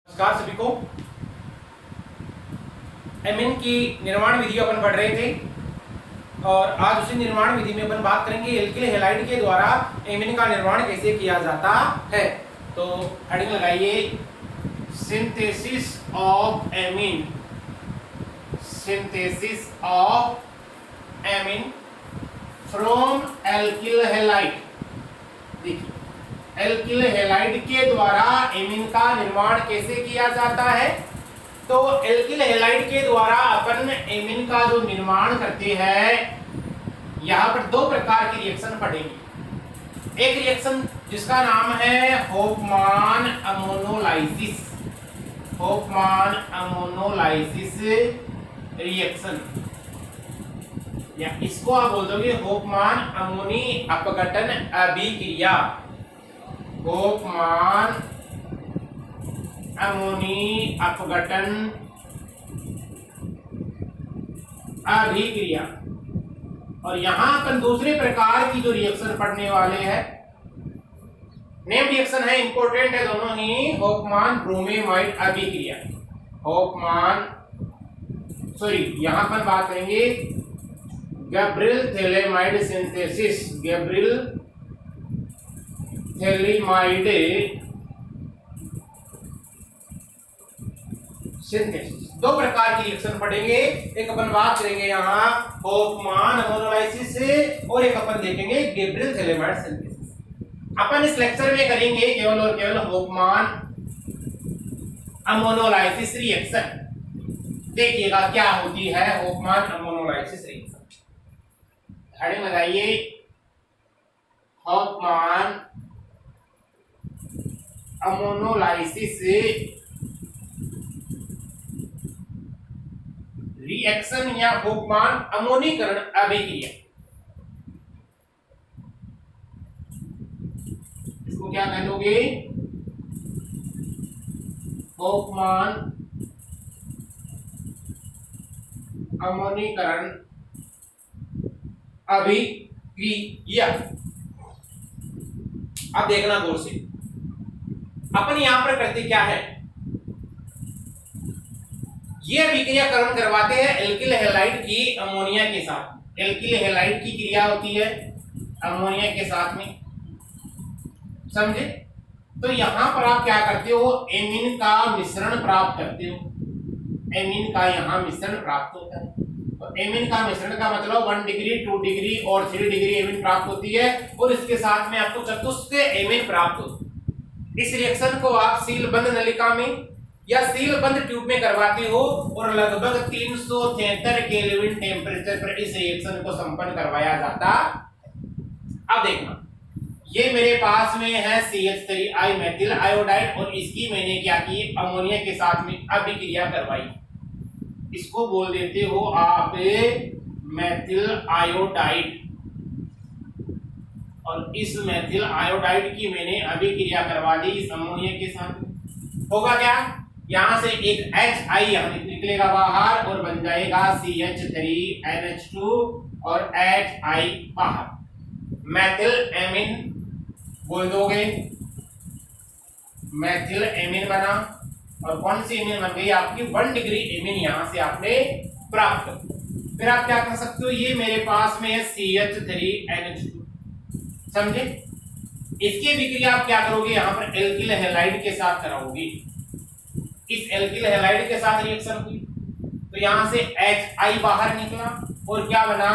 नमस्कार सभी को। एमीन की निर्माण विधि अपन पढ़ रहे थे और आज उसी निर्माण विधि में अपन बात करेंगे एल्किल हैलाइड के द्वारा एमीन का निर्माण कैसे किया जाता है। तो हेडिंग लगाइए, synthesis of amine. Synthesis of amine from alkyl halide. देखिए, एल्किल हैलाइड के द्वारा एमीन का निर्माण कैसे किया जाता है। तो एल्किल हैलाइड के द्वारा अपन एमीन का जो निर्माण करते हैं, यहाँ पर दो प्रकार के रिएक्शन पढ़ेंगे। एक रिएक्शन जिसका नाम है होफमान अमोनोलाइसिस। होफमान अमोनोलाइसिस रिएक्शन, या इसको आप बोल दोगे होफमान अमोनी अपघटन अभिक्रिया। होफमान अमोनी अपघटन अभिक्रिया। और यहां अपन दूसरे प्रकार की जो रिएक्शन पढ़ने वाले हैं, नेम रिएक्शन है, इंपॉर्टेंट है दोनों ही। होफमान ब्रोमेमाइड अभिक्रिया। होफमान यहां पर बात करेंगे Gabriel phthalimide synthesis. Gabriel phthalimide synthesis. दो प्रकार की रिएक्शन पढ़ेंगे। एक अपन बात करेंगे यहाँ होफमान अमोनोलाइसिस और एक अपन देखेंगे गैब्रियल थैलेमाइड सिंथेसिस। अपन इस लेक्चर में करेंगे केवल और केवल होफमान अमोनोलाइसिस रिएक्शन। देखिएगा क्या होती है होफमान अमोनोलाइसिस रिएक्शन। हेडिंग लगाइए, होफमान अमोनोलाइसिस रिएक्शन या होफमान अमोनीकरण अभिक्रिया। इसको क्या कह दोगे? होफमान अमोनीकरण अभिक्रिया। अब देखना गौर से, अपन यहां पर करते क्या है, ये अभिक्रिया करण करवाते हैं एल्किल हैलाइड की अमोनिया के साथ। एल्किल हैलाइड की क्रिया होती है अमोनिया के साथ में, समझे? तो यहां पर आप क्या करते हो, एमीन का मिश्रण प्राप्त करते हो। एमीन का यहां मिश्रण प्राप्त होता है। तो एमीन का मिश्रण का मतलब 1 डिग्री 2 डिग्री और 3 डिग्री एमीन प्राप्त होती है, और इसके साथ में आपको चतुस्क एमीन प्राप्त होती है। इस रिएक्शन को आप सील बंद नलिका में या सील बंद ट्यूब में करवाते हो और लगभग 373 केल्विन टेम्परेचर पर इस रिएक्शन को संपन्न करवाया जाता। अब देखना, ये मेरे पास में है CH3 मेथिल आयोडाइड और इसकी मैंने क्या की, अमोनिया के साथ में अभिक्रिया करवाई। इसको बोल देते हो आप मेथिल आयोडाइड। और इस मेथिल आयोडाइड की मैंने अभिक्रिया करवा दी इस अमोनिया के साथ। होगा क्या, यहां से एक HI यहां निकलेगा बाहर और बन जाएगा CH3NH2 और HI बाहर। मेथिल एमीन बोल दोगे, मेथिल एमीन बना। और कौन सी एमीन बन गई आपकी, 1 डिग्री एमीन यहां से आपने प्राप्त कर। फिर आप क्या कर सकते हो, ये मेरे पास में है CH3NH2, समझे? इसकी विक्रिया आप क्या करोगे, यहां पर एल्किल हैलाइड के साथ कराओगे। इस एल्किल हैलाइड के साथ रिएक्शन हुई तो यहां से HI बाहर निकला और क्या बना,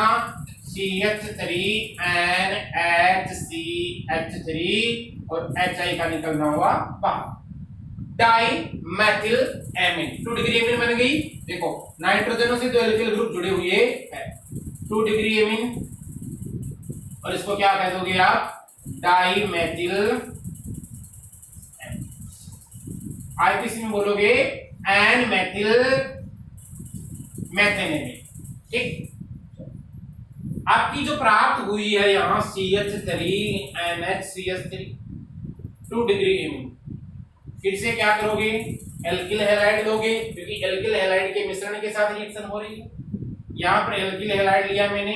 CH3NHCH3 और HI का निकलना हुआ बाहर, dimethylamine. 2 degree amine बन गई। देखो, नाइट्रोजनों से दो एल्किल ग्रुप जुड़े हुए हैं, 2 डिग्री एमीन। और इसको क्या कह दोगे आप, डाई मेथिल। आईपीसी में बोलोगे एन मेथिल मेथेन। ठीक, आपकी जो प्राप्त हुई है यहां CH3NHCH3 2 डिग्री एमीन। फिर से क्या करोगे, एल्किल हैलाइड लोगे, क्योंकि एल्किल हैलाइड के मिश्रण के साथ रिएक्शन हो रही है। यहां पर एल्किल हैलाइड लिया मैंने।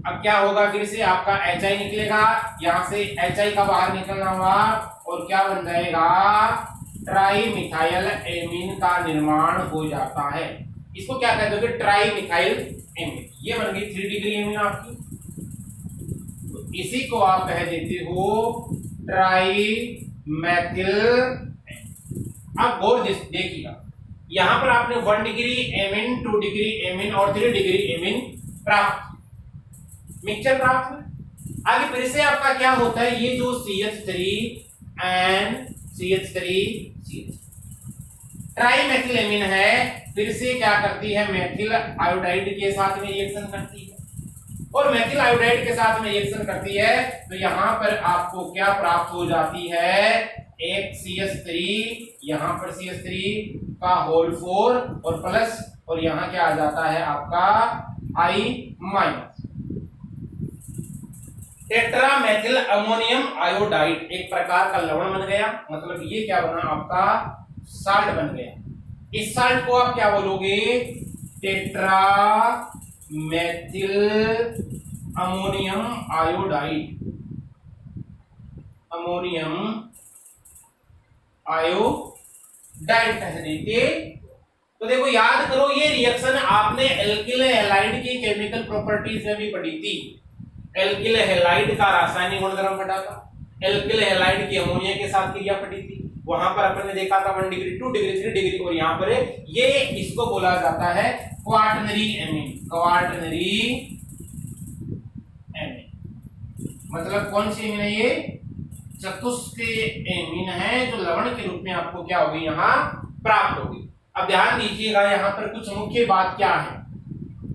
अब क्या होगा, फिर से आपका HI निकलेगा, यहां से HI का बाहर निकलना हुआ और क्या बन जाएगा, ट्राई मिथाइल एमीन का निर्माण हो जाता है। इसको क्या कहते हो? Tri methyl amine. ये बन गई 3 डिग्री एमीन आपकी। तो इसी को आप कह देते हो ट्राई मैथिल। अब गौर देखिएगा, यहां पर आपने 1 डिग्री एमीन, 2 डिग्री एमीन और 3 डिग्री एमीन प्राप्त, मिक्सचर प्राप्त हुआ। आगे फिर से आपका क्या होता है, ये जो CH3 and CH3 try methyl amine है, फिर से क्या करती है, मेथिल आयोडाइड के साथ में रिएक्शन करती है। और मेथिल आयोडाइड के साथ में रिएक्शन करती है तो यहां पर आपको क्या प्राप्त हो जाती है, एक CH3, यहां पर CH3 का होल 4 और प्लस, और यहां क्या आ जाता है आपका I-। टेट्रामेथिल अमोनियम आयोडाइड एक प्रकार का लवण बन गया, मतलब ये क्या बना आपका, साल्ट बन गया। इस साल्ट को आप क्या बोलोगे, tetramethyl ammonium iodide, ammonium iodide कह देते। तो देखो याद करो, ये रिएक्शन आपने एल्किल हैलाइड की केमिकल प्रॉपर्टीज में भी पढ़ी थी। एल्किल हैलाइड का रासायनिक गुणधर्म पढ़ा था, एल्किल हैलाइड की अमोनिया के साथ क्रिया पढ़ी थी। वहां पर अपन ने देखा था 1 डिग्री, 2 डिग्री, 3 डिग्री, और यहाँ पर ये इसको बोला जाता है क्वाटरनरी एमीन। क्वाटरनरी एमीन मतलब कौन सी एमीन है, ये चतुष्टय एमीन है, जो लवण के रूप में आपको क्या होगी, यहाँ प्राप्त होगी। अब ध्यान दीजिएगा, यहाँ पर कुछ मुख्य बात क्या है।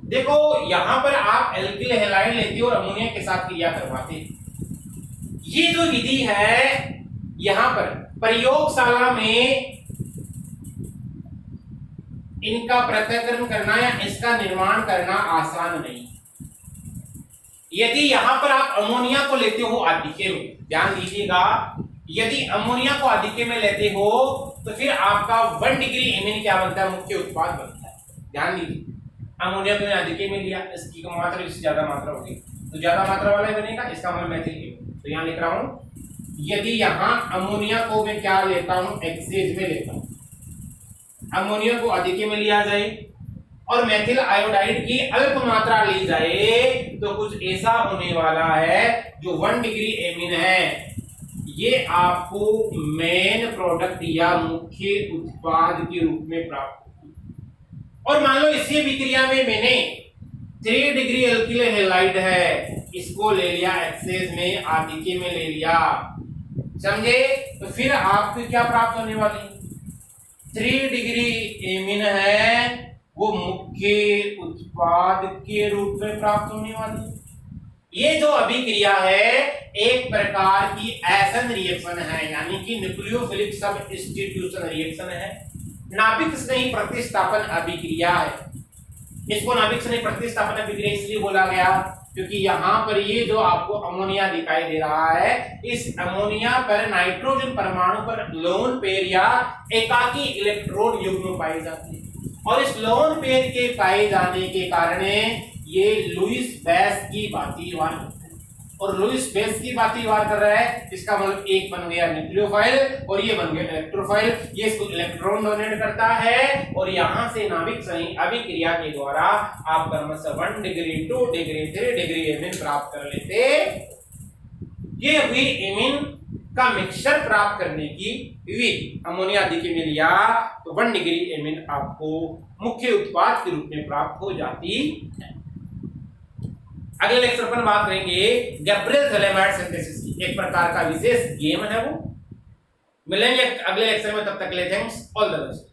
देखो यहां पर आप एल्किल हैलाइड लेते और अमोनिया के साथ क्रिया करवाते। ये जो विधि है यहां पर प्रयोगशाला में इनका पृथक्करण करना या इसका निर्माण करना आसान नहीं। यदि यहां पर आप अमोनिया को लेते हो आधिक्य में, ध्यान दीजिएगा, यदि अमोनिया को आधिक्य में लेते हो तो फिर आपका 1 डिग्री एमीन क्या बनता है, मुख्य उत्पाद बनता है। ध्यान दीजिए, अमोनिया को आधिक्य में लिया, इसकी मात्रा इससे ज्यादा मात्रा होगी तो ज्यादा मात्रा वाला ही बनेगा, इसका मतलब मेथिल एमीन। तो यहां लिख रहा हूं, यदि यहां अमोनिया को मैं क्या लेता हूं, एक्सेस में लेता हूं, अमोनिया को आधिक्य में लिया जाए और मेथिल आयोडाइड की अल्प मात्रा ली जाए तो कुछ ऐसा होने वाला है जो 1 डिग्री एमीन है, ये आपको मेन प्रोडक्ट या मुख्य उत्पाद के रूप में प्राप्त होगी। और मान लो इसी विक्रिया में मैंने 3 डिग्री एल्किल हैलाइड है, इसको ले लिया एक्सेस में, आधिक्य में ले लिया, समझे, तो फिर आपको क्या प्राप्त होने वाली, 3 डिग्री एमीन है, वो मुख्य उत्पाद के रूप में प्राप्त होने वाली। ये जो अभिक्रिया है एक प्रकार की एसन रिएक्शन है, यानी कि न्यूक्लियोफिलिक सब्स्टिट्यूशन रिएक्शन है, नाभिक स्नेही प्रतिस्थापन अभिक्रिया है। इसको नाभिक स्नेही प्रतिस्थापन अभिक्रिया इसलिए बोला गया क्योंकि यहाँ पर ये जो आपको अमोनिया दिखाई दे रहा है, इस अमोनिया पर नाइट्रोजन परमाणु पर लोन पेयर या एकाकी इलेक्ट्रॉन युग्म पाए जाते हैं, और इस लोन पेयर के पाए जाने के कारण ये लुईस बेस की भांति वार करते हैं, और लुईस बेस की भांति वार कर रहा है, इसका मतलब एक बन गया न्यूक्लियोफाइल और ये बन गया इलेक्ट्रोफाइल। ये इसको इलेक्ट्रॉन डोनेट करता है और यहाँ से नाभिक स्नेही अभिक्रिया के द्वारा आप क्रमशः 1 डिग्री, 2 डिग्री, 3 डिग्री एमीन प्राप्त कर लेते। ये हुई एमीन का मिक्सचर प्राप्त करने की विधि। अमोनिया आधिक्य में लिया तो 1 डिग्री एमीन आपको मुख्य उत्पाद के रूप में प्राप्त हो जाती है। अगले लेक्चर पर बात करेंगे गैब्रियल-थैलेमाइड सिंथेसिस की, एक प्रकार का विशेष गेम है वो। मिलेंगे अगले लेक्चर में, तब तक के लिए थैंक्स, ऑल द बेस्ट।